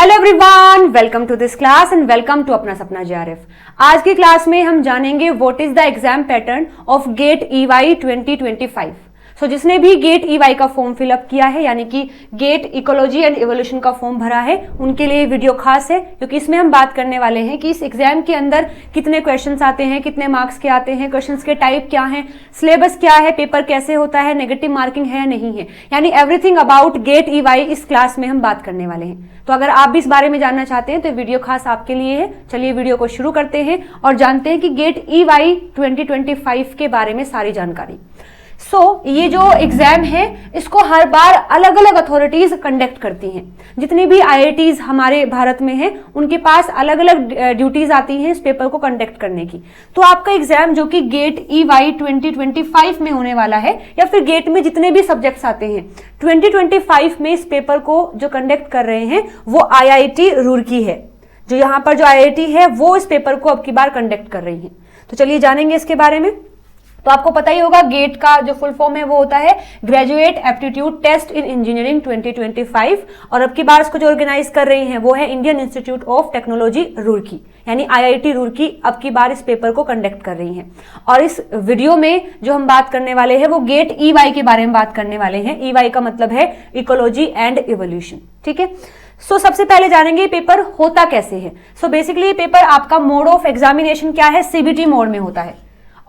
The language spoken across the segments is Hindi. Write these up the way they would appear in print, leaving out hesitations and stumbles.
Hello everyone, welcome to this class and welcome to Apna Sapna JRF. आज की क्लास में हम जानेंगे what is the exam pattern of GATE EY 2025। So जिसने भी गेट ईवाई का फॉर्म फिलअप किया है, यानी कि गेट इकोलॉजी एंड इवोल्यूशन का फॉर्म भरा है, उनके लिए वीडियो खास है, क्योंकि इसमें हम बात करने वाले हैं कि इस एग्जाम के अंदर कितने क्वेश्चंस आते हैं, कितने मार्क्स के आते हैं, क्वेश्चंस के टाइप क्या हैं, सिलेबस क्या है, पेपर कैसे होता है, नेगेटिव मार्किंग है या नहीं है, यानी एवरीथिंग अबाउट गेट ईवाई इस क्लास में हम बात करने वाले हैं। तो अगर आप भी इस बारे में जानना चाहते हैं तो वीडियो खास आपके लिए है। चलिए वीडियो को शुरू करते हैं और जानते हैं कि गेट ईवाई 2025 के बारे में सारी जानकारी। ये जो एग्जाम है इसको हर बार अलग अलग अथॉरिटीज कंडक्ट करती हैं। जितनी भी आईआईटीज हमारे भारत में हैं उनके पास अलग अलग ड्यूटीज आती हैं इस पेपर को कंडक्ट करने की। तो आपका एग्जाम जो कि गेट ईवाई 2025 में होने वाला है, या फिर गेट में जितने भी सब्जेक्ट्स आते हैं 2025 में, इस पेपर को जो कंडक्ट कर रहे हैं वो आईआईटी रुड़की है। जो यहाँ पर जो आईआईटी है वो इस पेपर को अब की बार कंडक्ट कर रही है। तो चलिए जानेंगे इसके बारे में। तो आपको पता ही होगा गेट का जो फुल फॉर्म है वो होता है graduate aptitude test in engineering 2025, और अब की बार इसको जो ऑर्गेनाइज कर रही है वो है Indian institute of technology Roorkee, यानी आईआईटी रुड़की अब की बार इस पेपर को कंडक्ट कर रही है। और इस वीडियो में जो हम बात करने वाले हैं वो गेट ईवाई के बारे में बात करने वाले हैं। ईवाई का मतलब है इकोलॉजी एंड इवोल्यूशन, ठीक है। सबसे पहले जानेंगे ये पेपर होता कैसे है। बेसिकली ये पेपर आपका मोड ऑफ एग्जामिनेशन क्या है, सीबीटी मोड में होता है,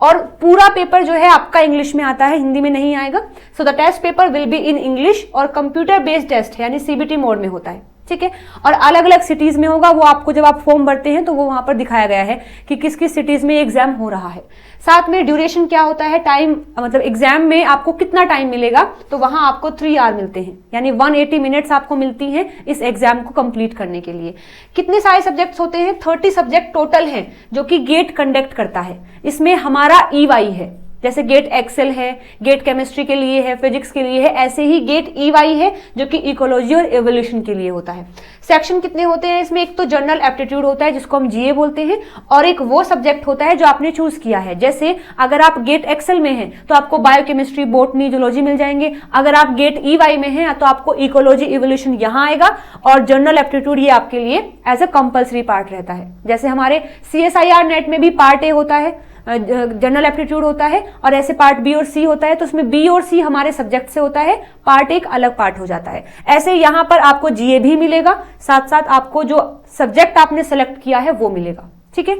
और पूरा पेपर जो है आपका इंग्लिश में आता है, हिंदी में नहीं आएगा। The test paper will be in English और कंप्यूटर बेस्ड टेस्ट यानी सीबीटी मोड में होता है, ठीक है। और अलग अलग सिटीज में होगा, वो आपको जब आप फॉर्म भरते हैं तो वो वहां पर दिखाया गया है कि किस किस सिटीज में एग्जाम हो रहा है। साथ में ड्यूरेशन क्या होता है, टाइम मतलब एग्जाम में आपको कितना टाइम मिलेगा, तो वहां आपको 3 आवर मिलते हैं, यानी 180 मिनट्स आपको मिलती हैं इस एग्जाम को कंप्लीट करने के लिए। कितने सारे सब्जेक्ट्स होते हैं, 30 सब्जेक्ट टोटल हैं जो कि गेट कंडक्ट करता है। इसमें हमारा ईवाई है, जैसे गेट एक्सेल है, गेट केमिस्ट्री के लिए है, फिजिक्स के लिए है, ऐसे ही गेट ईवाई है जो कि इकोलॉजी और इवोल्यूशन के लिए होता है। सेक्शन कितने होते हैं इसमें, एक तो जनरल एप्टीट्यूड होता है जिसको हम जीए बोलते हैं, और एक वो सब्जेक्ट होता है जो आपने चूज किया है। जैसे अगर आप गेट एक्सेल में हैं तो आपको बायोकेमिस्ट्री, बॉटनी, जूलॉजी मिल जाएंगे। अगर आप गेट ईवाई में हैं तो आपको इकोलॉजी इवोल्यूशन यहाँ आएगा, और जनरल एप्टीट्यूड ये आपके लिए एज अ कंपल्सरी पार्ट रहता है। जैसे हमारे CSIR नेट में भी पार्ट ए होता है, जनरल एप्टीट्यूड होता है, और ऐसे पार्ट बी और सी होता है। तो उसमें बी और सी हमारे सब्जेक्ट से होता है, पार्ट एक अलग पार्ट हो जाता है। ऐसे यहाँ पर आपको जीए भी मिलेगा, साथ साथ आपको जो सब्जेक्ट आपने सेलेक्ट किया है वो मिलेगा, ठीक है।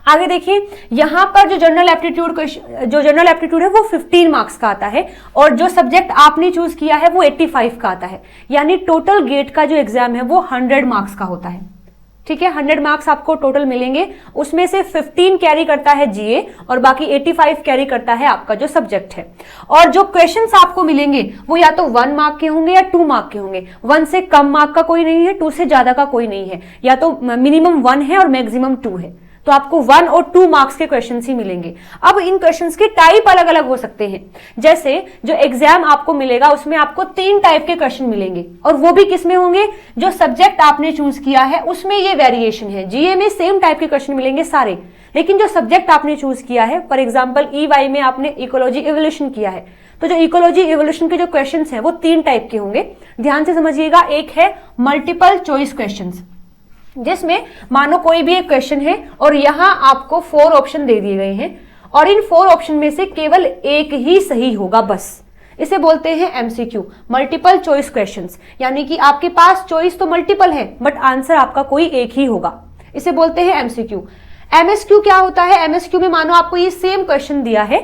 आगे देखिए, यहाँ पर जो जनरल एप्टीट्यूड है वो 15 मार्क्स का आता है, और जो सब्जेक्ट आपने चूज किया है वो 85 का आता है, यानी टोटल गेट का जो एग्जाम है वो 100 मार्क्स का होता है, ठीक है। 100 मार्क्स आपको टोटल मिलेंगे, उसमें से 15 कैरी करता है जीए और बाकी 85 कैरी करता है आपका जो सब्जेक्ट है। और जो क्वेश्चंस आपको मिलेंगे वो या तो 1 मार्क के होंगे या 2 मार्क के होंगे। 1 से कम मार्क का कोई नहीं है, 2 से ज्यादा का कोई नहीं है, या तो मिनिमम 1 है और मैक्सिमम 2 है। तो आपको 1 और 2 मार्क्स के क्वेश्चंस ही मिलेंगे। अब इन क्वेश्चंस के टाइप अलग अलग हो सकते हैं। जैसे जो एग्जाम आपको मिलेगा उसमें आपको 3 टाइप के क्वेश्चन मिलेंगे, और वो भी किसमें होंगे, जो सब्जेक्ट आपने चूज किया है उसमें ये वेरिएशन है। जीए में सेम टाइप के क्वेश्चन मिलेंगे सारे, लेकिन जो सब्जेक्ट आपने चूज किया है, फॉर एग्जाम्पल ईवाई में आपने इकोलॉजी इवोल्यूशन किया है, तो जो इकोलॉजी इवोल्यूशन के जो क्वेश्चन है वो 3 टाइप के होंगे। ध्यान से समझिएगा। एक है मल्टीपल चॉइस क्वेश्चन, जिसमें मानो कोई भी एक क्वेश्चन है और यहां आपको 4 ऑप्शन दे दिए गए हैं, और इन 4 ऑप्शन में से केवल एक ही सही होगा बस। इसे बोलते हैं एमसीक्यू, मल्टीपल चॉइस क्वेश्चंस, यानी कि आपके पास चॉइस तो मल्टीपल है बट आंसर आपका कोई एक ही होगा। इसे बोलते हैं एमसीक्यू। एमएसक्यू क्या होता है, एमएसक्यू में मानो आपको ये सेम क्वेश्चन दिया है,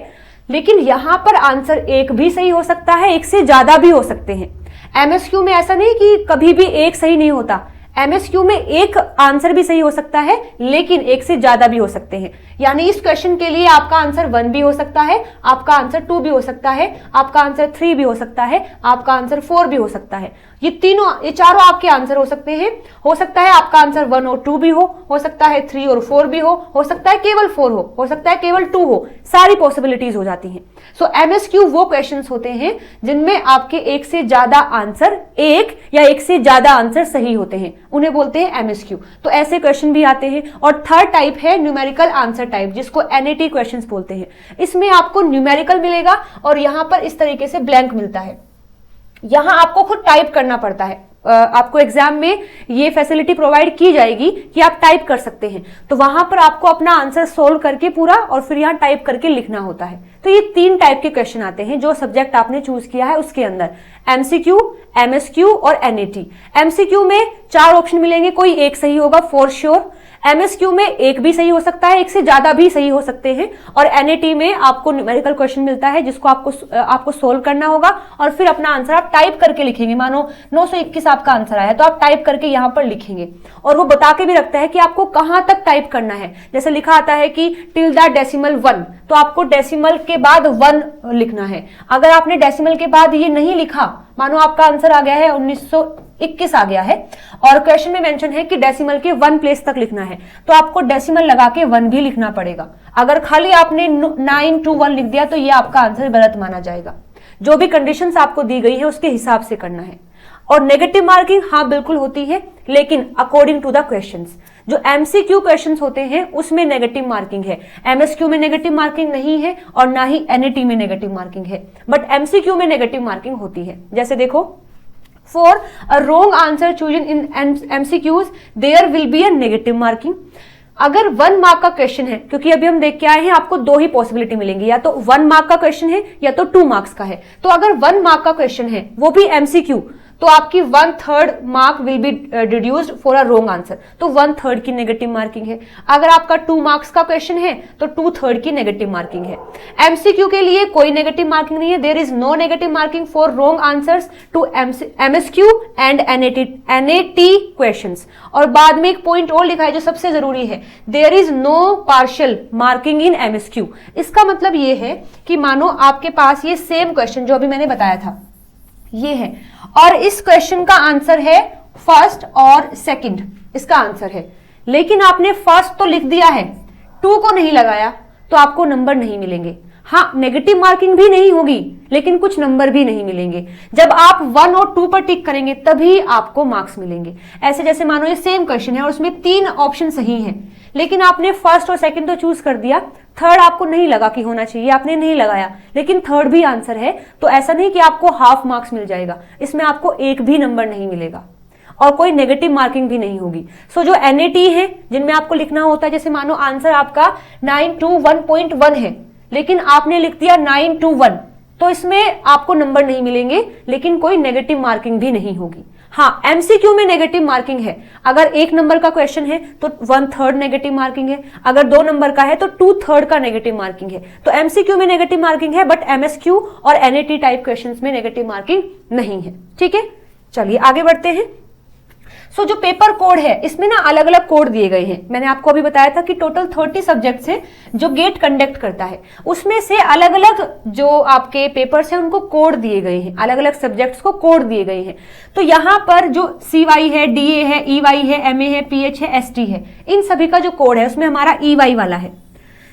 लेकिन यहां पर आंसर एक भी सही हो सकता है, एक से ज्यादा भी हो सकते हैं। एमएसक्यू में ऐसा नहीं कि कभी भी एक सही नहीं होता, एमएसक्यू में एक आंसर भी सही हो सकता है लेकिन एक से ज्यादा भी हो सकते हैं। यानी इस क्वेश्चन के लिए आपका आंसर 1 भी हो सकता है, आपका आंसर 2 भी हो सकता है, आपका आंसर 3 भी हो सकता है, आपका आंसर 4 भी हो सकता है। ये चारों आपके आंसर हो सकते हैं। हो सकता है आपका आंसर 1 और 2 भी हो सकता है 3 और 4 भी हो सकता है केवल 4 हो सकता है केवल 2 हो, सारी पॉसिबिलिटीज हो जाती हैं। एमएसक्यू वो क्वेश्चंस होते हैं जिनमें आपके एक से ज्यादा आंसर, एक या एक से ज्यादा आंसर सही होते हैं, उन्हें बोलते हैं एमएसक्यू। तो ऐसे क्वेश्चन भी आते हैं। और थर्ड टाइप है न्यूमेरिकल आंसर टाइप, जिसको एनएटी क्वेश्चंस बोलते हैं। इसमें आपको न्यूमेरिकल मिलेगा और यहां पर इस तरीके से ब्लैंक मिलता है, यहां आपको खुद टाइप करना पड़ता है। आपको एग्जाम में ये फैसिलिटी प्रोवाइड की जाएगी कि आप टाइप कर सकते हैं। तो वहां पर आपको अपना आंसर सोल्व करके पूरा और फिर यहाँ टाइप करके लिखना होता है। तो ये 3 टाइप के क्वेश्चन आते हैं जो सब्जेक्ट आपने चूज किया है उसके अंदर, एमसीक्यू, एमएसक्यू और एनएटी। एमसीक्यू में 4 ऑप्शन मिलेंगे, कोई एक सही होगा फॉर श्योर। एमएसक्यू में एक भी सही हो सकता है, एक से ज्यादा भी सही हो सकते हैं। और एनएटी में आपको न्यूमेरिकल क्वेश्चन मिलता है जिसको आपको सोल्व करना होगा और फिर अपना आंसर आप टाइप करके लिखेंगे। मानो 921 आपका आंसर आया तो आप टाइप करके यहां पर लिखेंगे और वो बता के भी रखता है कि आपको कहां तक टाइप करना है। जैसे लिखा आता है कि टिल द डेसिमल 1, तो आपको डेसिमल के बाद 1 लिखना है। अगर आपने डेसिमल के बाद ये नहीं लिखा, मानो आपका आंसर आ गया है 1921 आ गया है और क्वेश्चन में मेंशन है कि डेसिमल के 1 प्लेस तक लिखना है, तो आपको डेसिमल लगा के 1 भी लिखना पड़ेगा। अगर खाली आपने 9 to 1 लिख दिया तो ये आपका आंसर गलत माना जाएगा। जो भी कंडीशंस आपको दी गई है उसके हिसाब से करना है। और नेगेटिव मार्किंग हाँ बिल्कुल होती है, लेकिन अकॉर्डिंग टू द क्वेश्चंस। जो एमसीक्यू क्वेश्चंस होते हैं उसमें नेगेटिव मार्किंग है, एमएसक्यू में नेगेटिव मार्किंग नहीं है और ना ही एनएटी में नेगेटिव मार्किंग है, बट एमसीक्यू में नेगेटिव मार्किंग होती है। जैसे देखो, for a wrong answer chosen in MCQs there will be a negative marking. अगर 1 मार्क का क्वेश्चन है, क्योंकि अभी हम देख के आए हैं आपको 2 ही पॉसिबिलिटी मिलेंगी, या तो 1 मार्क का क्वेश्चन है या तो 2 मार्क्स का है। तो अगर 1 मार्क का क्वेश्चन है वो भी एमसीक्यू, तो आपकी 1/3 mark will be deduced for a wrong answer, तो 1/3 की नेगेटिव मार्किंग है। अगर आपका 2 मार्क्स का क्वेश्चन है तो 2/3 की नेगेटिव मार्किंग है। एमसीक्यू के लिए कोई नेगेटिव मार्किंग नहीं है, there is no negative marking for wrong answers to MSQ and NAT questions. और बाद में एक पॉइंट और लिखा है जो सबसे जरूरी है, there is no partial marking in MSQ. इसका मतलब ये है कि मानो आपके पास ये सेम क्वेश्चन जो अभी मैंने बताया था ये है, और इस क्वेश्चन का आंसर है फर्स्ट और सेकंड, इसका आंसर है, लेकिन आपने फर्स्ट तो लिख दिया है, 2 को नहीं लगाया, तो आपको नंबर नहीं मिलेंगे। हाँ, नेगेटिव मार्किंग भी नहीं होगी, लेकिन कुछ नंबर भी नहीं मिलेंगे। जब आप 1 और 2 पर टिक करेंगे तभी आपको मार्क्स मिलेंगे। ऐसे जैसे मानो ये सेम क्वेश्चन है और उसमें 3 ऑप्शन सही हैं, लेकिन आपने फर्स्ट और सेकंड तो चूज कर दिया, थर्ड आपको नहीं लगा कि होना चाहिए, आपने नहीं लगाया, लेकिन थर्ड भी आंसर है, तो ऐसा नहीं कि आपको हाफ मार्क्स मिल जाएगा, इसमें आपको एक भी नंबर नहीं मिलेगा और कोई नेगेटिव मार्किंग भी नहीं होगी। सो जो एनएटी है जिनमें आपको लिखना होता है, जैसे मानो आंसर आपका 9 to 1.1 है, लेकिन आपने लिख दिया 9 to 1, तो इसमें आपको नंबर नहीं मिलेंगे, लेकिन कोई नेगेटिव मार्किंग भी नहीं होगी। हाँ, एमसीक्यू में नेगेटिव मार्किंग है। अगर 1 नंबर का क्वेश्चन है तो 1/3 नेगेटिव मार्किंग है, अगर 2 नंबर का है तो 2/3 का नेगेटिव मार्किंग है। तो एमसीक्यू में नेगेटिव मार्किंग है, बट एमएसक्यू और एनएटी टाइप क्वेश्चंस में नेगेटिव मार्किंग नहीं है। ठीक है, चलिए आगे बढ़ते हैं। सो जो पेपर कोड है इसमें ना अलग अलग कोड दिए गए हैं। मैंने आपको अभी बताया था कि टोटल 30 सब्जेक्ट्स हैं जो गेट कंडक्ट करता है, उसमें से अलग अलग जो आपके पेपर्स हैं उनको कोड दिए गए हैं, अलग अलग सब्जेक्ट्स को कोड दिए गए हैं। तो यहाँ पर जो CY है, DA है, EY है, MA है, PH है, ST है, इन सभी का जो कोड है उसमें हमारा EY वाला है।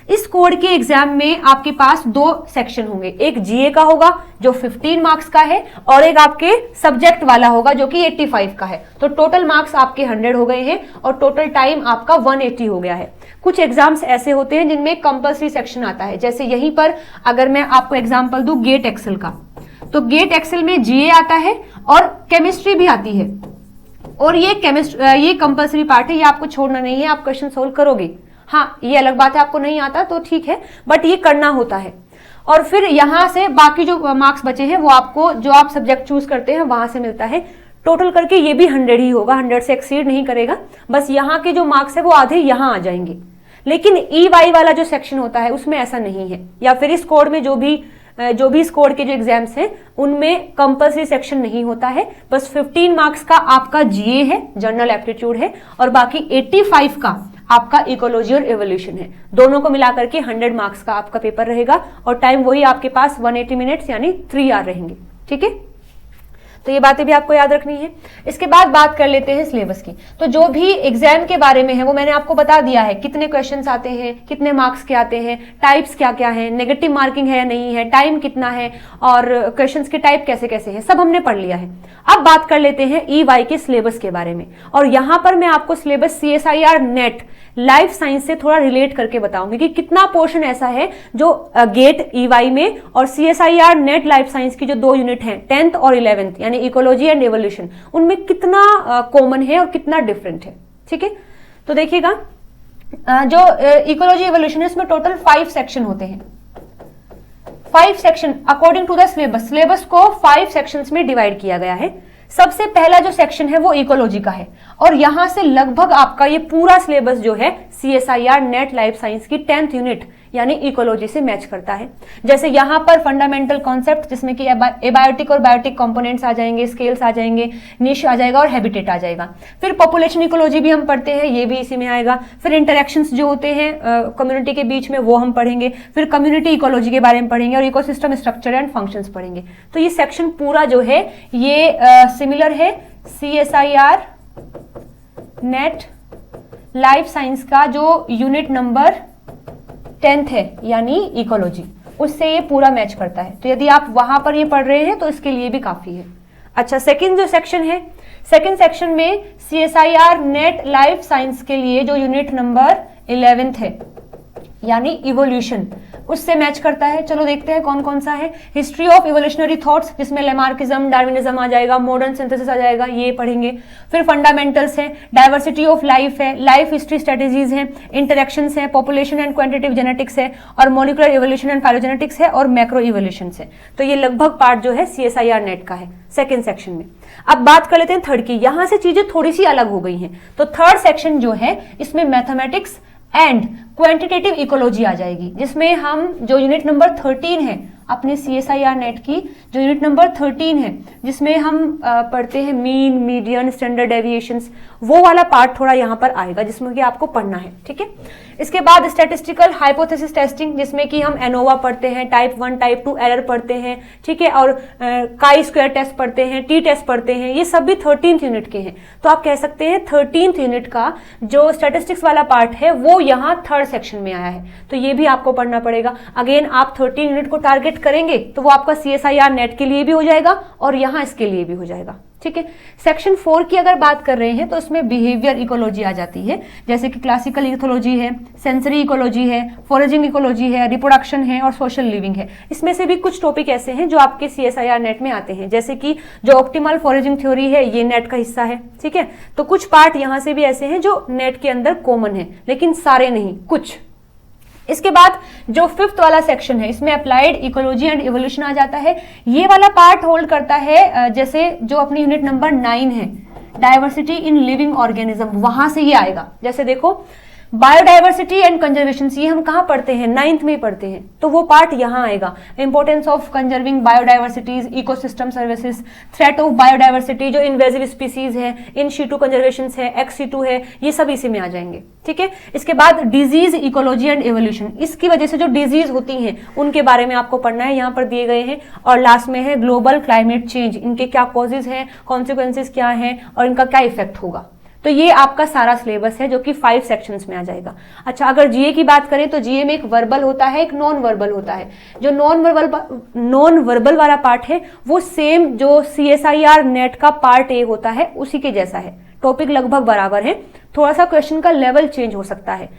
इस कोड के एग्जाम में आपके पास 2 सेक्शन होंगे, एक GA का होगा जो 15 मार्क्स का है और एक आपके सब्जेक्ट वाला होगा जो कि 85 का है। तो टोटल मार्क्स आपके 100 हो गए हैं और टोटल टाइम आपका 180 हो गया है। कुछ एग्जाम्स ऐसे होते हैं जिनमें कंपल्सरी सेक्शन आता है, जैसे यहीं पर अगर मैं आपको एग्जाम्पल दूं गेट एक्सेल का, तो गेट एक्सेल में GA आता है और केमिस्ट्री भी आती है, और ये कंपल्सरी पार्ट है, ये आपको छोड़ना नहीं है, आप क्वेश्चन सोल्व करोगे। हाँ, ये अलग बात है आपको नहीं आता तो ठीक है, बट ये करना होता है। और फिर यहां से बाकी जो मार्क्स बचे हैं वो आपको जो आप सब्जेक्ट चूज करते हैं वहां से मिलता है। टोटल करके ये भी 100 ही होगा, 100 से एक्सीड नहीं करेगा, बस यहाँ के जो मार्क्स है वो आधे यहाँ आ जाएंगे। लेकिन EY वाला जो सेक्शन होता है उसमें ऐसा नहीं है, या फिर इस कोड में जो भी इस कोड के जो एग्जाम्स हैं उनमें कंपल्सरी सेक्शन नहीं होता है। बस 15 मार्क्स का आपका GA है, जनरल एप्टीट्यूड है, और बाकी 85 का आपका इकोलॉजी और एवोल्यूशन है। दोनों को मिलाकर के 100 मार्क्स का आपका पेपर रहेगा और टाइम वही आपके पास 180 मिनट्स यानी 3 आवर रहेंगे। ठीक है, तो ये बातें भी आपको याद रखनी है। इसके बाद बात कर लेते हैं सिलेबस की। तो जो भी एग्जाम के बारे में है वो मैंने आपको बता दिया है, कितने क्वेश्चंस आते हैं, कितने मार्क्स के आते हैं, टाइप्स क्या क्या है, नेगेटिव मार्किंग है या नहीं है, टाइम कितना है और क्वेश्चंस के टाइप कैसे कैसे हैं, सब हमने पढ़ लिया है। अब बात कर लेते हैं EY के सिलेबस के बारे में, और यहां पर मैं आपको syllabus CSIR net life science से थोड़ा रिलेट करके बताऊंगी कि कितना पोर्शन ऐसा है जो गेट EY में और CSIR नेट लाइफ साइंस की जो 2 यूनिट हैं 10th और 11th यानी इकोलॉजी एंड एवोल्यूशन, उनमें कितना कॉमन है और कितना डिफरेंट है। ठीक है, तो देखिएगा जो इकोलॉजी एवोल्यूशन है इसमें टोटल 5 सेक्शन होते हैं। 5 section according to the syllabus, syllabus को 5 सेक्शंस में डिवाइड किया गया है। सबसे पहला जो सेक्शन है वो इकोलॉजी का है और यहां से लगभग आपका ये पूरा सिलेबस जो है CSIR नेट लाइफ साइंस की 10th यूनिट यानी इकोलॉजी से मैच करता है। जैसे यहां पर फंडामेंटल कॉन्सेप्ट जिसमें कि एबायोटिक और बायोटिक कंपोनेंट्स आ जाएंगे, स्केल्स आ जाएंगे, निश आ जाएगा और हैबिटेट आ जाएगा। फिर पॉपुलेशन इकोलॉजी भी हम पढ़ते हैं, ये भी इसी में आएगा। फिर इंटरेक्शंस जो होते हैं कम्युनिटी के बीच में वो हम पढ़ेंगे। फिर कम्युनिटी इकोलॉजी के बारे में पढ़ेंगे और इकोसिस्टम स्ट्रक्चर एंड फंक्शंस पढ़ेंगे। तो ये सेक्शन पूरा जो है ये सिमिलर है CSIR नेट लाइफ साइंस का जो यूनिट नंबर 10th है यानी इकोलॉजी, उससे ये पूरा मैच करता है। तो यदि आप वहां पर ये पढ़ रहे हैं तो इसके लिए भी काफी है। अच्छा, सेकंड जो सेक्शन है, सेकंड सेक्शन में CSIR नेट लाइफ साइंस के लिए जो यूनिट नंबर 11th है यानी इवोल्यूशन, उससे मैच करता है। चलो देखते हैं कौन कौन सा है। हिस्ट्री ऑफ इवोल्यूशनरी थॉट्स जिसमें लेमार्किज्म, डार्विनिज्म आ जाएगा, मॉडर्न सिंथेसिस आ जाएगा, ये पढ़ेंगे। फिर फंडामेंटल्स है, डाइवर्सिटी ऑफ लाइफ है, लाइफ हिस्ट्री स्ट्रेटेजीज है, इंटरेक्शंस है, पॉपुलेशन एंड क्वांटिटेटिव जेनेटिक्स है और मॉलिक्यूलर इवोल्यूशन एंड फाइलोजेनेटिक्स है और मैक्रो इवोल्यूशन है। तो ये लगभग पार्ट जो है CSIR नेट का है सेकेंड सेक्शन में। अब बात कर लेते हैं थर्ड की, यहां से चीजें थोड़ी सी अलग हो गई हैं। तो थर्ड सेक्शन जो है इसमें मैथमेटिक्स एंड क्वांटिटेटिव इकोलॉजी आ जाएगी, जिसमें हम जो यूनिट नंबर 13 है अपने CSIR नेट की जो यूनिट नंबर 13 है जिसमें हम पढ़ते हैं मीन, मीडियन, स्टैंडर्ड डेविएशंस, वो वाला पार्ट थोड़ा यहाँ पर आएगा जिसमें कि आपको पढ़ना है। ठीक है, इसके बाद स्टैटिस्टिकल हाइपोथेसिस टेस्टिंग जिसमें कि हम एनोवा पढ़ते हैं, टाइप 1 टाइप 2 एरर पढ़ते हैं। ठीक है, और काई स्क्वायर टेस्ट पढ़ते हैं, टी टेस्ट पढ़ते हैं, ये सब भी 13th यूनिट के हैं। तो आप कह सकते हैं 13th यूनिट का जो स्टैटिस्टिक्स वाला पार्ट है वो यहाँ थर्ड सेक्शन में आया है, तो ये भी आपको पढ़ना पड़ेगा। अगेन आप 13 यूनिट को टारगेट करेंगे तो वो आपका CSIR नेट के लिए भी हो जाएगा और यहां इसके लिए भी हो जाएगा। ठीक है, सेक्शन 4 की अगर बात कर रहे हैं तो इसमें बिहेवियर इकोलॉजी आ जाती है, जैसे कि क्लासिकल इकोलॉजी है, सेंसरी इकोलॉजी है, फॉरेजिंग इकोलॉजी है, रिप्रोडक्शन है और सोशल लिविंग है। इसमें से भी कुछ टॉपिक ऐसे हैं जो आपके CSIR नेट में आते हैं, जैसे कि जो ऑप्टिमल फॉरेजिंग थ्योरी है ये नेट का हिस्सा है। ठीक है, तो कुछ पार्ट यहां से भी ऐसे हैं जो नेट के अंदर कॉमन है, लेकिन सारे नहीं, कुछ। इसके बाद जो 5th वाला सेक्शन है इसमें अप्लाइड इकोलॉजी एंड इवोल्यूशन आ जाता है। ये वाला पार्ट होल्ड करता है जैसे जो अपनी यूनिट नंबर 9 है डाइवर्सिटी इन लिविंग ऑर्गेनिज्म, वहां से ये आएगा। जैसे देखो बायोडाइवर्सिटी एंड कंजर्वेशन, ये हम कहाँ पढ़ते हैं, 9th में पढ़ते हैं, तो वो पार्ट यहाँ आएगा। Importance of conserving biodiversities, ecosystem services, threat of biodiversity, जो इन्वेजिव स्पीसीज है, इन सीटू कंजर्वेशन है, एक्स सीटू है, ये सब इसी में आ जाएंगे। ठीक है, इसके बाद डिजीज इकोलॉजी एंड एवोल्यूशन, इसकी वजह से जो डिजीज होती हैं उनके बारे में आपको पढ़ना है, यहाँ पर दिए गए हैं। और लास्ट में है ग्लोबल क्लाइमेट चेंज, इनके क्या कॉजेज हैं, कॉन्सिक्वेंसेज क्या हैं और इनका क्या इफेक्ट होगा। तो ये आपका सारा सिलेबस है जो कि 5 सेक्शंस में आ जाएगा। अच्छा, अगर जीए की बात करें तो जीए में एक वर्बल होता है, एक नॉन वर्बल होता है। जो नॉन वर्बल वाला पार्ट है वो सेम जो CSIR नेट का पार्ट ए होता है उसी के जैसा है, टॉपिक लगभग बराबर है, थोड़ा सा क्वेश्चन का लेवल चेंज हो सकता है,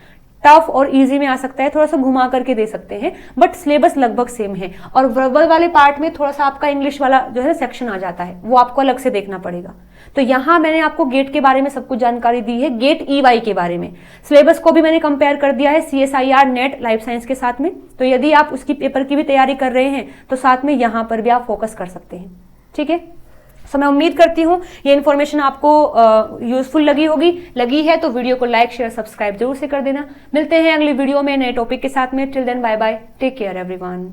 टफ और इजी में आ सकता है, थोड़ा सा घुमा करके दे सकते हैं, बट सिलेबस लगभग सेम है। और वर्बल वाले पार्ट में थोड़ा सा आपका इंग्लिश वाला जो है सेक्शन आ जाता है, वो आपको अलग से देखना पड़ेगा। तो यहाँ मैंने आपको गेट के बारे में सब कुछ जानकारी दी है, गेट EY के बारे में। सिलेबस को भी मैंने कंपेयर कर दिया है CSIR नेट लाइफ साइंस के साथ में, तो यदि आप उसकी पेपर की भी तैयारी कर रहे हैं तो साथ में यहाँ पर भी आप फोकस कर सकते हैं। ठीक है, सो मैं उम्मीद करती हूँ ये इन्फॉर्मेशन आपको यूजफुल लगी है तो वीडियो को लाइक, शेयर, सब्सक्राइब जरूर से कर देना। मिलते हैं अगली वीडियो में नए टॉपिक के साथ में। Till then bye bye, take care everyone.